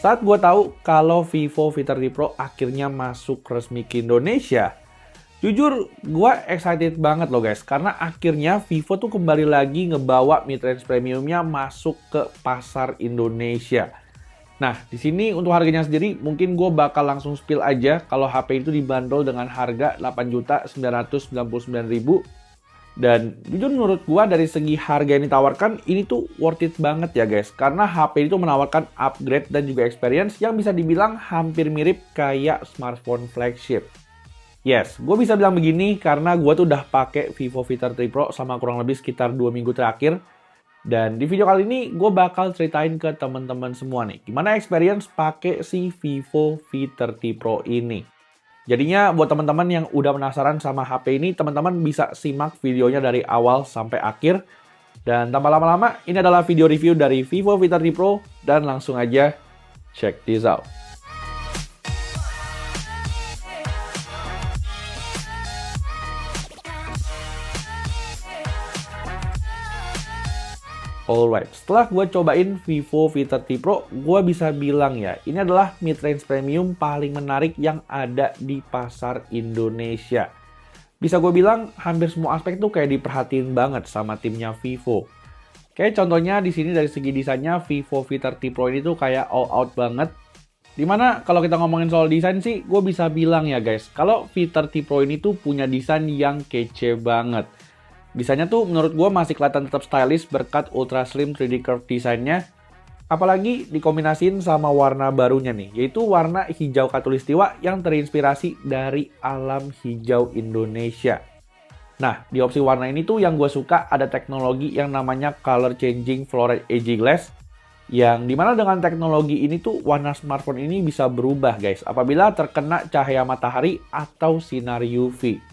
Saat gue tahu kalau Vivo V30 Pro akhirnya masuk resmi ke Indonesia, jujur gue excited banget loh guys, karena akhirnya Vivo tuh kembali lagi ngebawa mid-range premiumnya masuk ke pasar Indonesia. Nah, di sini untuk harganya sendiri mungkin gue bakal langsung spill aja kalau HP itu dibanderol dengan harga 8.999.000. Dan jujur menurut gua dari segi harga yang ditawarkan ini tuh worth it banget ya guys. Karena HP itu menawarkan upgrade dan juga experience yang bisa dibilang hampir mirip kayak smartphone flagship. Yes, gue bisa bilang begini karena gua tuh udah pakai Vivo V30 Pro sama kurang lebih sekitar 2 minggu terakhir. Dan di video kali ini gue bakal ceritain ke teman-teman semua nih gimana experience pakai si Vivo V30 Pro ini. Jadinya buat teman-teman yang udah penasaran sama HP ini, teman-teman bisa simak videonya dari awal sampai akhir. Dan tanpa lama-lama, ini adalah video review dari Vivo V30 Pro dan langsung aja check this out. Alright, setelah gue cobain Vivo V30 Pro, gue bisa bilang ya, ini adalah mid-range premium paling menarik yang ada di pasar Indonesia. Bisa gue bilang hampir semua aspek tuh kayak diperhatiin banget sama timnya Vivo. Kayak contohnya di sini dari segi desainnya Vivo V30 Pro ini tuh kayak all out banget. Dimana kalau kita ngomongin soal desain sih, gue bisa bilang ya guys, kalau V30 Pro ini tuh punya desain yang kece banget. Desainnya tuh menurut gue masih kelihatan tetap stylish berkat ultra slim 3D curve desainnya. Apalagi dikombinasiin sama warna barunya nih, yaitu warna hijau khatulistiwa yang terinspirasi dari alam hijau Indonesia. Nah, di opsi warna ini tuh yang gue suka ada teknologi yang namanya Color Changing Fluorescent Edge Glass. Yang dimana dengan teknologi ini tuh warna smartphone ini bisa berubah guys apabila terkena cahaya matahari atau sinar UV.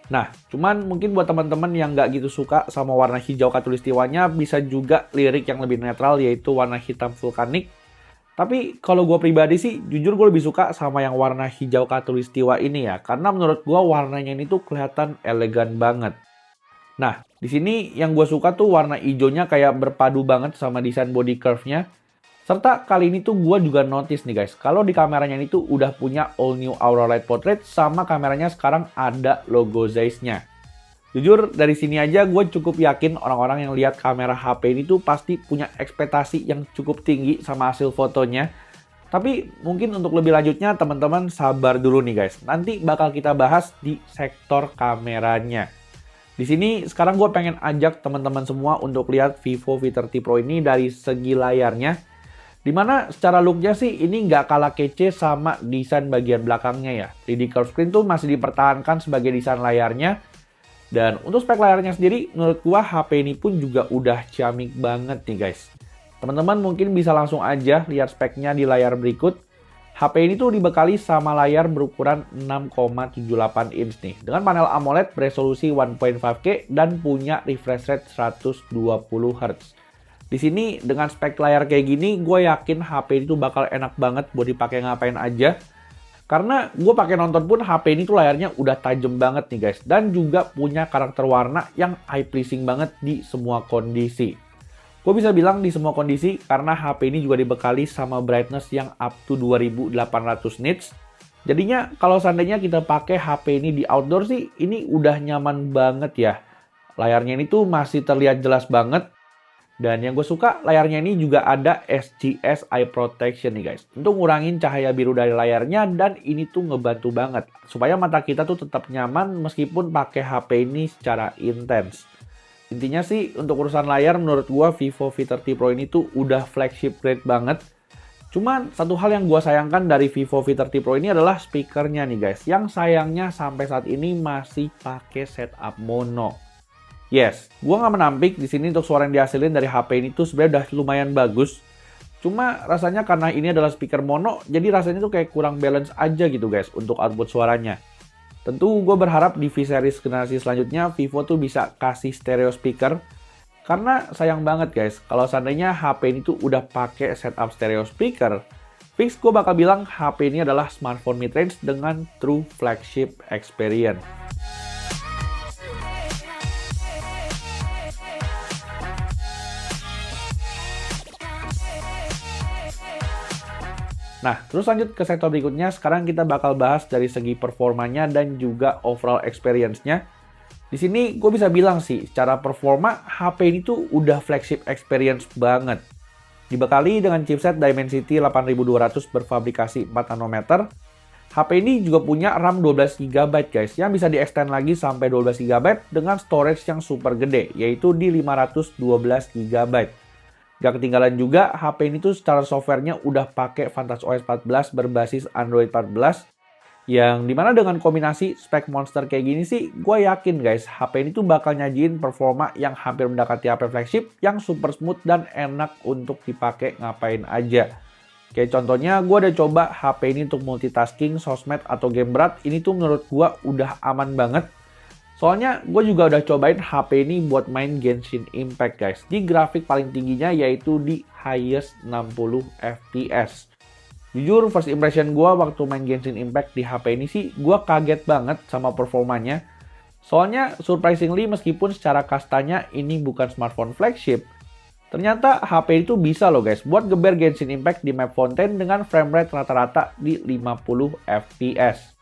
Nah, cuman mungkin buat teman-teman yang nggak gitu suka sama warna hijau khatulistiwanya bisa juga lirik yang lebih netral yaitu warna hitam vulkanik. Tapi kalau gue pribadi sih jujur gue lebih suka sama yang warna hijau khatulistiwa ini ya, karena menurut gue warnanya ini tuh kelihatan elegan banget. Nah, di sini yang gue suka tuh warna hijaunya kayak berpadu banget sama desain body curve-nya. Serta kali ini tuh gue juga notice nih guys, kalau di kameranya ini tuh udah punya all new Aura Light Portrait sama kameranya sekarang ada logo Zeiss-nya. Jujur dari sini aja gue cukup yakin orang-orang yang lihat kamera HP ini tuh pasti punya ekspektasi yang cukup tinggi sama hasil fotonya. Tapi mungkin untuk lebih lanjutnya teman-teman sabar dulu nih guys, nanti bakal kita bahas di sektor kameranya. Di sini sekarang gue pengen ajak teman-teman semua untuk lihat Vivo V30 Pro ini dari segi layarnya. Dimana secara looknya sih ini nggak kalah kece sama desain bagian belakangnya ya. 3D curve screen tuh masih dipertahankan sebagai desain layarnya. Dan untuk spek layarnya sendiri menurut gua HP ini pun juga udah ciamik banget nih guys. Teman-teman mungkin bisa langsung aja lihat speknya di layar berikut. HP ini tuh dibekali sama layar berukuran 6,78 inch nih. Dengan panel AMOLED beresolusi 1.5K dan punya refresh rate 120 Hz. Di sini dengan spek layar kayak gini, gue yakin HP itu bakal enak banget buat dipakai ngapain aja. Karena gue pakai nonton pun HP ini tuh layarnya udah tajam banget nih guys. Dan juga punya karakter warna yang eye pleasing banget di semua kondisi. Gue bisa bilang di semua kondisi karena HP ini juga dibekali sama brightness yang up to 2800 nits. Jadinya kalau seandainya kita pakai HP ini di outdoor sih, ini udah nyaman banget ya. Layarnya ini tuh masih terlihat jelas banget. Dan yang gue suka layarnya ini juga ada SGS Eye Protection nih guys. Untuk ngurangin cahaya biru dari layarnya dan ini tuh ngebantu banget. Supaya mata kita tuh tetap nyaman meskipun pakai HP ini secara intens. Intinya sih untuk urusan layar menurut gue Vivo V30 Pro ini tuh udah flagship grade banget. Cuman satu hal yang gue sayangkan dari Vivo V30 Pro ini adalah speakernya nih guys. Yang sayangnya sampai saat ini masih pakai setup mono. Yes, gue nggak menampik di sini untuk suara yang dihasilin dari HP ini tuh sebenarnya udah lumayan bagus. Cuma rasanya karena ini adalah speaker mono, jadi rasanya tuh kayak kurang balance aja gitu guys untuk output suaranya. Tentu gue berharap di V series generasi selanjutnya Vivo tuh bisa kasih stereo speaker. Karena sayang banget guys, kalau seandainya HP ini tuh udah pakai setup stereo speaker, fix gue bakal bilang HP ini adalah smartphone mid-range dengan true flagship experience. Nah, terus lanjut ke sektor berikutnya. Sekarang kita bakal bahas dari segi performanya dan juga overall experience-nya. Di sini gue bisa bilang sih, secara performa HP ini tuh udah flagship experience banget. Dibekali dengan chipset Dimensity 8200 berfabrikasi 4 nanometer, HP ini juga punya RAM 12 GB guys, yang bisa di-extend lagi sampai 12 GB dengan storage yang super gede, yaitu di 512 GB. Gak ketinggalan juga, HP ini tuh secara softwarenya udah pakai VantageOS 14 berbasis Android 14, yang dimana dengan kombinasi spek monster kayak gini sih, gue yakin guys, HP ini tuh bakal nyajiin performa yang hampir mendekati HP flagship, yang super smooth dan enak untuk dipakai ngapain aja. Kayak contohnya, gue udah coba HP ini untuk multitasking, sosmed, atau game berat. Ini tuh menurut gue udah aman banget. Soalnya gue juga udah cobain HP ini buat main Genshin Impact guys. Di grafik paling tingginya yaitu di highest 60 FPS. Jujur first impression gue waktu main Genshin Impact di HP ini sih, gue kaget banget sama performanya. Soalnya surprisingly meskipun secara kastanya ini bukan smartphone flagship, ternyata HP itu bisa loh guys buat geber Genshin Impact di map Fontaine dengan frame rate rata-rata di 50 FPS.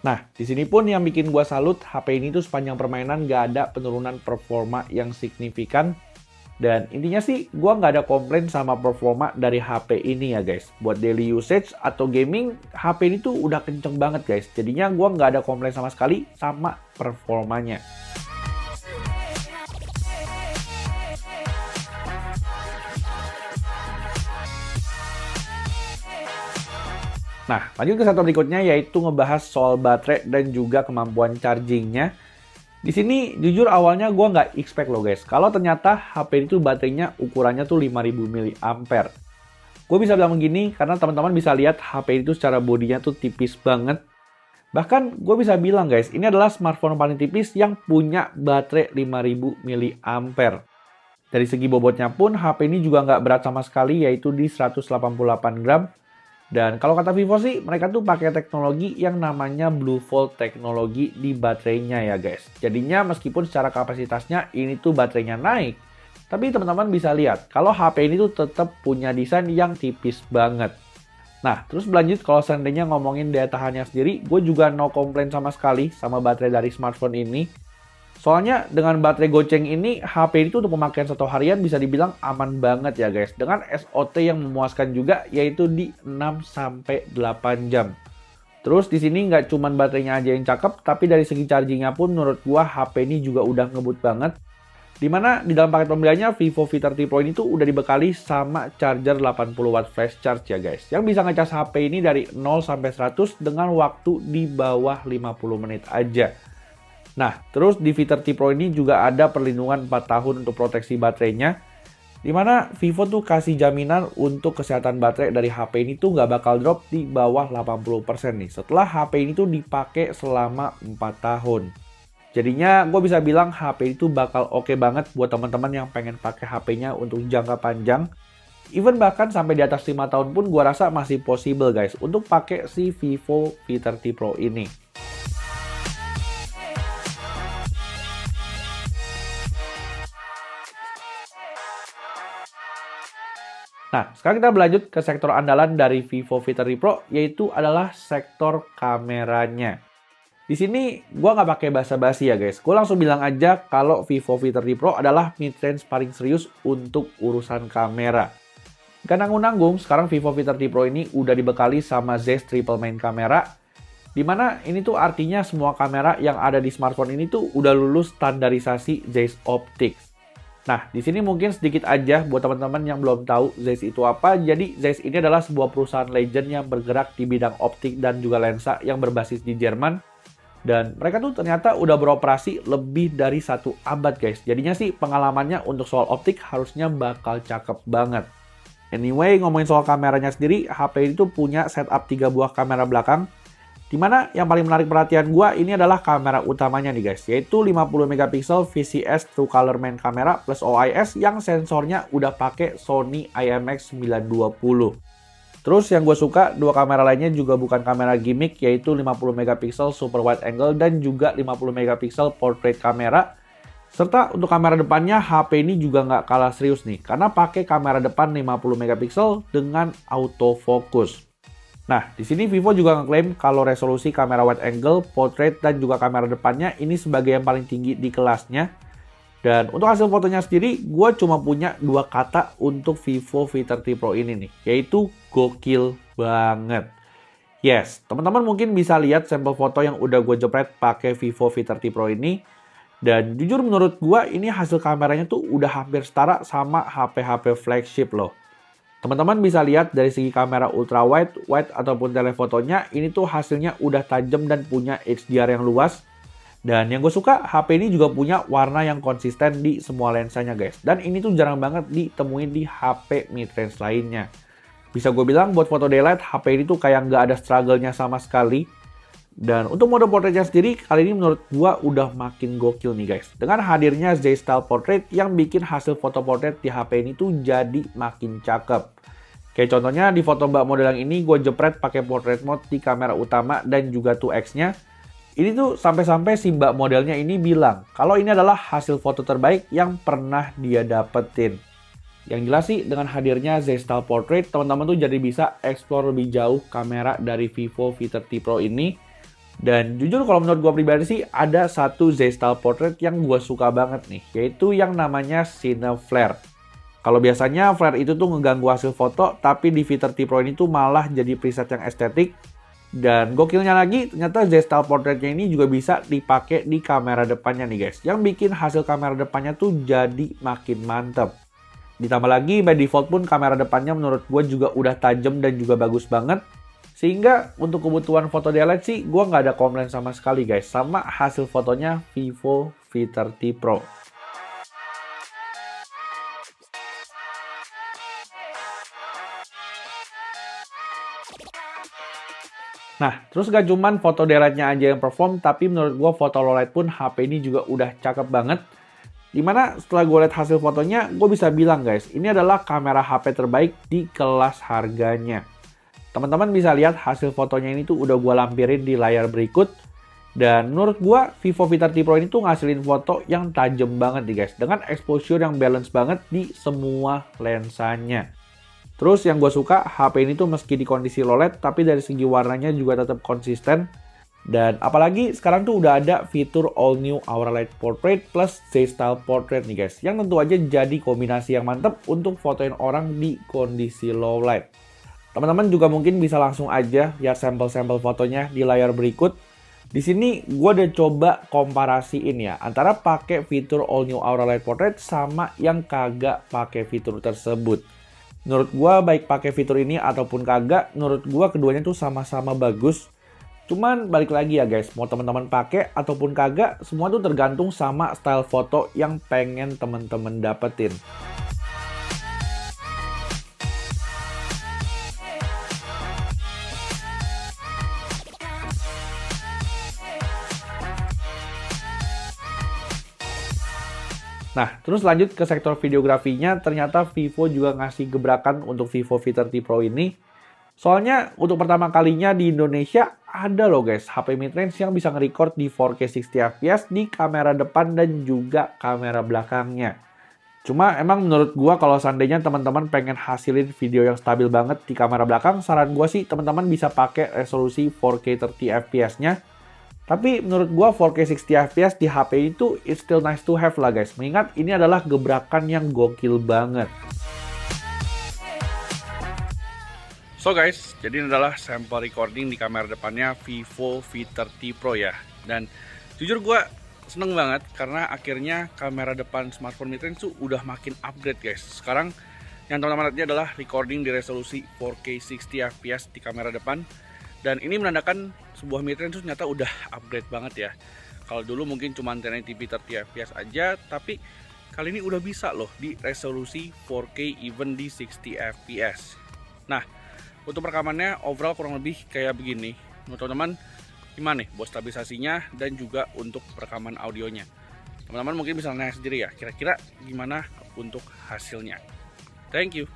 Nah, di sini pun yang bikin gua salut, HP ini tuh sepanjang permainan gak ada penurunan performa yang signifikan. Dan intinya sih, gua nggak ada komplain sama performa dari HP ini ya guys. Buat daily usage atau gaming, HP ini tuh udah kenceng banget guys. Jadinya gua nggak ada komplain sama sekali sama performanya. Nah, lanjut ke sektor berikutnya yaitu ngebahas soal baterai dan juga kemampuan chargingnya. Di sini jujur awalnya gue nggak expect loh guys, kalau ternyata HP itu baterainya ukurannya tuh 5000 mAh. Gue bisa bilang begini karena teman-teman bisa lihat HP itu secara bodinya tuh tipis banget. Bahkan gue bisa bilang guys, ini adalah smartphone paling tipis yang punya baterai 5000 mAh. Dari segi bobotnya pun HP ini juga nggak berat sama sekali yaitu di 188 gram. Dan kalau kata Vivo sih, mereka tuh pakai teknologi yang namanya Blue Volt teknologi di baterainya ya guys. Jadinya meskipun secara kapasitasnya ini tuh baterainya naik, tapi teman-teman bisa lihat kalau HP ini tuh tetap punya desain yang tipis banget. Nah, terus berlanjut kalau seandainya ngomongin daya tahannya sendiri, gue juga no komplain sama sekali sama baterai dari smartphone ini. Soalnya dengan baterai goceng ini, HP itu untuk pemakaian satu harian bisa dibilang aman banget ya guys. Dengan SOT yang memuaskan juga yaitu di 6-8 jam. Terus di sini nggak cuma baterainya aja yang cakep, tapi dari segi chargingnya pun menurut gua HP ini juga udah ngebut banget. Dimana di dalam paket pembeliannya Vivo V30 Pro ini tuh udah dibekali sama charger 80 watt flash charge ya guys. Yang bisa ngecas HP ini dari 0 sampai 100 dengan waktu di bawah 50 menit aja. Nah, terus di V30 Pro ini juga ada perlindungan 4 tahun untuk proteksi baterainya, dimana Vivo tuh kasih jaminan untuk kesehatan baterai dari HP ini tuh nggak bakal drop di bawah 80% nih, setelah HP ini tuh dipakai selama 4 tahun. Jadinya gue bisa bilang HP itu bakal oke banget buat teman-teman yang pengen pakai HP-nya untuk jangka panjang. Even bahkan sampai di atas 5 tahun pun gue rasa masih possible guys untuk pakai si Vivo V30 Pro ini. Nah, sekarang kita berlanjut ke sektor andalan dari Vivo V30 Pro, yaitu adalah sektor kameranya. Di sini, gue nggak pakai basa-basi ya guys. Gue langsung bilang aja kalau Vivo V30 Pro adalah mid-range paling serius untuk urusan kamera. Gak nanggung-nanggung, sekarang Vivo V30 Pro ini udah dibekali sama Zeiss Triple Main Camera, dimana ini tuh artinya semua kamera yang ada di smartphone ini tuh udah lulus standarisasi Zeiss Optics. Nah, di sini mungkin sedikit aja buat teman-teman yang belum tahu Zeiss itu apa. Jadi, Zeiss ini adalah sebuah perusahaan legend yang bergerak di bidang optik dan juga lensa yang berbasis di Jerman. Dan mereka tuh ternyata udah beroperasi lebih dari 1 abad, guys. Jadinya sih pengalamannya untuk soal optik harusnya bakal cakep banget. Anyway, ngomongin soal kameranya sendiri, HP itu punya setup 3 buah kamera belakang. Dimana yang paling menarik perhatian gue ini adalah kamera utamanya nih guys, yaitu 50 megapiksel VCS True Color Main Camera plus OIS yang sensornya udah pakai Sony IMX920. Terus yang gue suka, dua kamera lainnya juga bukan kamera gimmick, yaitu 50 megapiksel Super Wide Angle dan juga 50 megapiksel Portrait kamera. Serta untuk kamera depannya HP ini juga nggak kalah serius nih, karena pakai kamera depan 50 megapiksel dengan autofocus. Nah, di sini Vivo juga ngeklaim kalau resolusi kamera wide angle, portrait, dan juga kamera depannya ini sebagai yang paling tinggi di kelasnya. Dan untuk hasil fotonya sendiri, gue cuma punya dua kata untuk Vivo V30 Pro ini nih, yaitu gokil banget. Yes, teman-teman mungkin bisa lihat sampel foto yang udah gue jepret pakai Vivo V30 Pro ini. Dan jujur menurut gue ini hasil kameranya tuh udah hampir setara sama HP-HP flagship loh. Teman-teman bisa lihat dari segi kamera ultra wide, wide ataupun telefotonya, ini tuh hasilnya udah tajam dan punya HDR yang luas. Dan yang gue suka, HP ini juga punya warna yang konsisten di semua lensanya guys. Dan ini tuh jarang banget ditemuin di HP mid-range lainnya. Bisa gue bilang buat foto daylight, HP ini tuh kayak nggak ada struggle-nya sama sekali. Dan untuk mode portraitnya sendiri, kali ini menurut gue udah makin gokil nih guys. Dengan hadirnya Z-Style Portrait yang bikin hasil foto portrait di HP ini tuh jadi makin cakep. Kayak contohnya di foto mbak model yang ini gue jepret pakai portrait mode di kamera utama dan juga 2x-nya. Ini tuh sampai-sampai si mbak modelnya ini bilang kalau ini adalah hasil foto terbaik yang pernah dia dapetin. Yang jelas sih dengan hadirnya Z-Style Portrait, teman-teman tuh jadi bisa explore lebih jauh kamera dari Vivo V30 Pro ini. Dan jujur kalau menurut gue pribadi sih ada satu Z-Style Portrait yang gue suka banget nih, yaitu yang namanya Cine Flare. Kalau biasanya flare itu tuh ngeganggu hasil foto, tapi di V30 Pro ini tuh malah jadi preset yang estetik. Dan gokilnya lagi, ternyata Z-Style Portrait-nya ini juga bisa dipakai di kamera depannya nih guys. Yang bikin hasil kamera depannya tuh jadi makin mantep. Ditambah lagi, by default pun kamera depannya menurut gue juga udah tajam dan juga bagus banget. Sehingga untuk kebutuhan foto daylight sih, gue nggak ada komplain sama sekali guys. Sama hasil fotonya Vivo V30 Pro. Nah, terus gak cuman foto daylightnya aja yang perform, tapi menurut gue foto low light pun HP ini juga udah cakep banget. Dimana setelah gue lihat hasil fotonya, gue bisa bilang guys, ini adalah kamera HP terbaik di kelas harganya. Teman-teman bisa lihat hasil fotonya ini tuh udah gue lampirin di layar berikut. Dan menurut gue, Vivo V30 Pro ini tuh ngasilin foto yang tajam banget nih guys. Dengan exposure yang balance banget di semua lensanya. Terus yang gue suka, HP ini tuh meski di kondisi low light, tapi dari segi warnanya juga tetap konsisten. Dan apalagi sekarang tuh udah ada fitur All New Aura Light Portrait plus Z-Style Portrait nih guys. Yang tentu aja jadi kombinasi yang mantep untuk fotoin orang di kondisi low light. Teman-teman juga mungkin bisa langsung aja lihat sampel-sampel fotonya di layar berikut. Di sini gue udah coba komparasiin ya antara pakai fitur All New Aura Light Portrait sama yang kagak pakai fitur tersebut. Menurut gue baik pakai fitur ini ataupun kagak, menurut gue keduanya tuh sama-sama bagus. Cuman balik lagi ya guys, mau teman-teman pakai ataupun kagak, semua tuh tergantung sama style foto yang pengen teman-teman dapetin. Nah, terus lanjut ke sektor videografinya, ternyata Vivo juga ngasih gebrakan untuk Vivo V30 Pro ini. Soalnya untuk pertama kalinya di Indonesia ada loh guys, HP mid-range yang bisa nge-record di 4K 60fps di kamera depan dan juga kamera belakangnya. Cuma emang menurut gua kalau seandainya teman-teman pengen hasilin video yang stabil banget di kamera belakang, saran gua sih teman-teman bisa pakai resolusi 4K 30fps-nya. Tapi menurut gua 4K 60fps di HP itu it's still nice to have lah guys. Mengingat ini adalah gebrakan yang gokil banget. So guys, jadi ini adalah sampel recording di kamera depannya Vivo V30 Pro ya. Dan jujur gua seneng banget karena akhirnya kamera depan smartphone mid-range tuh udah makin upgrade guys. Sekarang yang teman-teman lihat adalah recording di resolusi 4K 60fps di kamera depan. Dan ini menandakan sebuah mid-range ternyata udah upgrade banget ya. Kalau dulu mungkin cuma 1080p 30fps aja, tapi kali ini udah bisa loh di resolusi 4K even di 60fps. Nah, untuk rekamannya overall kurang lebih kayak begini. Menurut teman-teman gimana nih buat stabilisasinya dan juga untuk rekaman audionya? Teman-teman mungkin bisa nanya sendiri ya, kira-kira gimana untuk hasilnya. Thank you.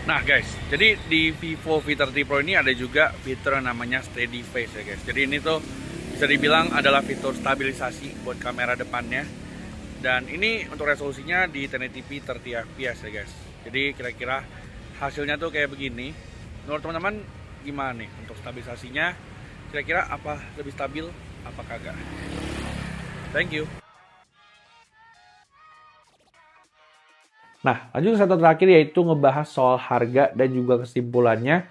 Nah guys, jadi di Vivo V30 Pro ini ada juga fitur yang namanya Steady Face ya guys. Jadi ini tuh bisa dibilang adalah fitur stabilisasi buat kamera depannya. Dan ini untuk resolusinya di 1080p 30fps ya guys. Jadi kira-kira hasilnya tuh kayak begini. Menurut teman-teman gimana nih untuk stabilisasinya? Kira-kira apa lebih stabil, apa kagak? Thank you. Nah, lanjut ke satu terakhir yaitu ngebahas soal harga dan juga kesimpulannya.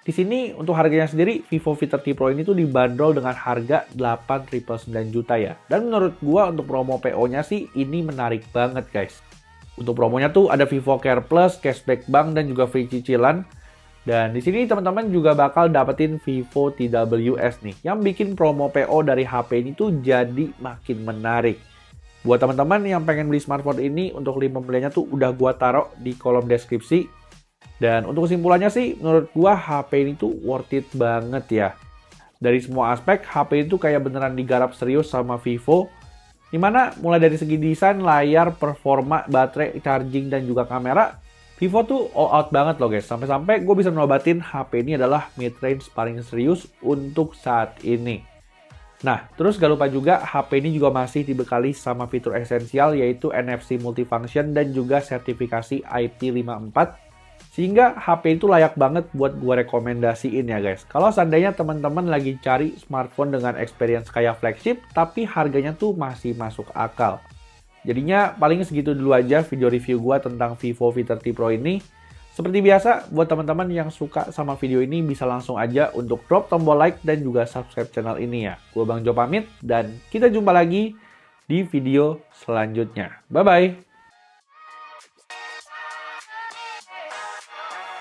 Di sini untuk harganya sendiri, Vivo V30 Pro ini tuh dibanderol dengan harga 8,999 juta ya. Dan menurut gua untuk promo PO-nya sih ini menarik banget guys. Untuk promonya tuh ada Vivo Care Plus, cashback bank dan juga free cicilan. Dan di sini teman-teman juga bakal dapetin Vivo TWS nih, yang bikin promo PO dari HP ini tuh jadi makin menarik. Buat teman-teman yang pengen beli smartphone ini, untuk link pembeliannya tuh udah gua taruh di kolom deskripsi. Dan untuk kesimpulannya sih, menurut gua HP ini tuh worth it banget ya. Dari semua aspek, HP itu kayak beneran digarap serius sama Vivo. Dimana mulai dari segi desain, layar, performa, baterai, charging, dan juga kamera, Vivo tuh all out banget loh guys. Sampai-sampai gue bisa nobatin HP ini adalah mid-range paling serius untuk saat ini. Nah, terus gak lupa juga HP ini juga masih dibekali sama fitur esensial yaitu NFC multifunction dan juga sertifikasi IP54. Sehingga HP itu layak banget buat gue rekomendasiin ya guys. Kalau seandainya teman-teman lagi cari smartphone dengan experience kayak flagship, tapi harganya tuh masih masuk akal. Jadinya paling segitu dulu aja video review gue tentang Vivo V30 Pro ini. Seperti biasa, buat teman-teman yang suka sama video ini bisa langsung aja untuk drop tombol like dan juga subscribe channel ini ya. Gue Bang Jo pamit dan kita jumpa lagi di video selanjutnya. Bye-bye!